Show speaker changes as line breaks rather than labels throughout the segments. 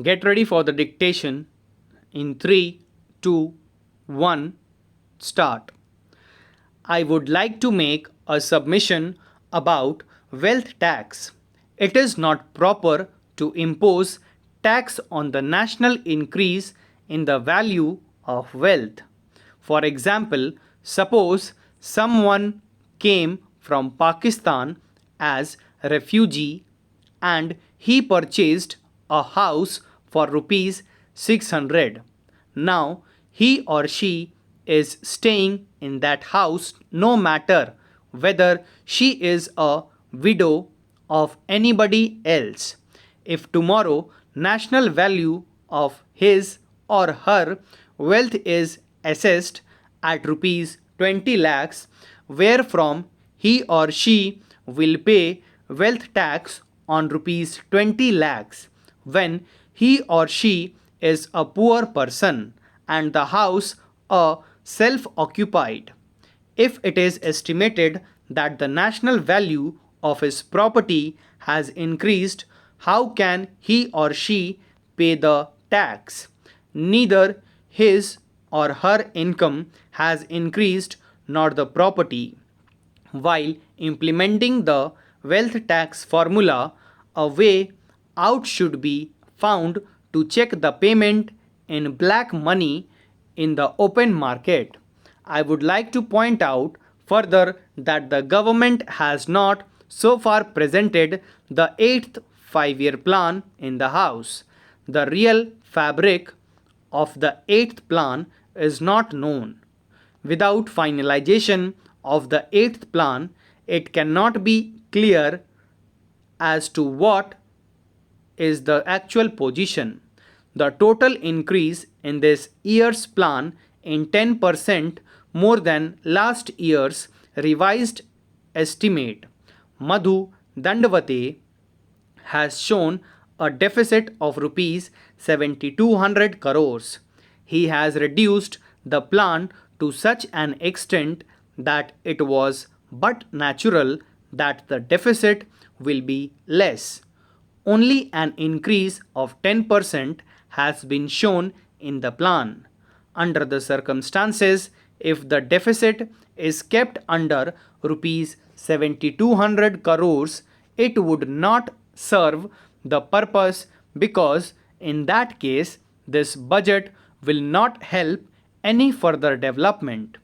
Get ready for the dictation in 3, 2, 1, start. I would like to make a submission about wealth tax. It is not proper to impose tax on the national increase in the value of wealth. For example, suppose someone came from Pakistan as refugee and he purchased a house for rupees 600. Now he or she is staying in that house no matter whether she is a widow of anybody else. If tomorrow national value of his or her wealth is assessed at rupees 20 lakhs, wherefrom he or she will pay wealth tax on rupees 20 lakhs when he or she is a poor person and the house a self occupied. If it is estimated that the national value of his property has increased, how can he or she pay the tax? Neither his or her income has increased nor the property. While implementing the wealth tax formula, a way out should be found to check the payment in black money in the open market. I would like to point out further that the government has not so far presented the 8th 5-year plan in the House. The real fabric of the 8th plan is not known. Without finalization of the 8th plan, it cannot be clear as to what is the actual position. The total increase in this year's plan in 10% more than last year's revised estimate. Madhu Dandavate has shown a deficit of rupees 7200 crores. He has reduced the plan to such an extent that it was but natural that the deficit will be less. Only an increase of 10% has been shown in the plan. Under the circumstances, if the deficit is kept under rupees 7200 crores, it would not serve the purpose because in that case this budget will not help any further development.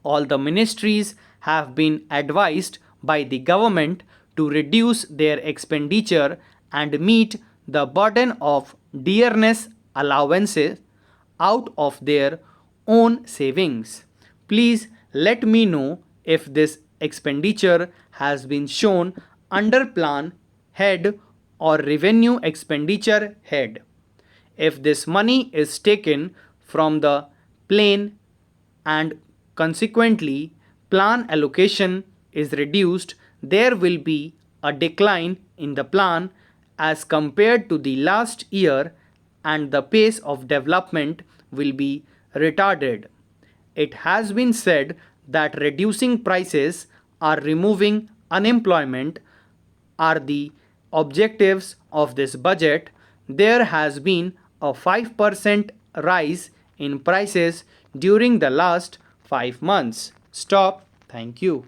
All the ministries have been advised by the government to reduce their expenditure and meet the burden of dearness allowances out of their own savings. Please let me know if this expenditure has been shown under plan head or revenue expenditure head. If this money is taken from the plain and consequently plan allocation is reduced, there will be a decline in the plan as compared to the last year and the pace of development will be retarded. It has been said that reducing prices or removing unemployment are the objectives of this budget. There has been a 5% rise in prices during the last 5 months. Stop. Thank you.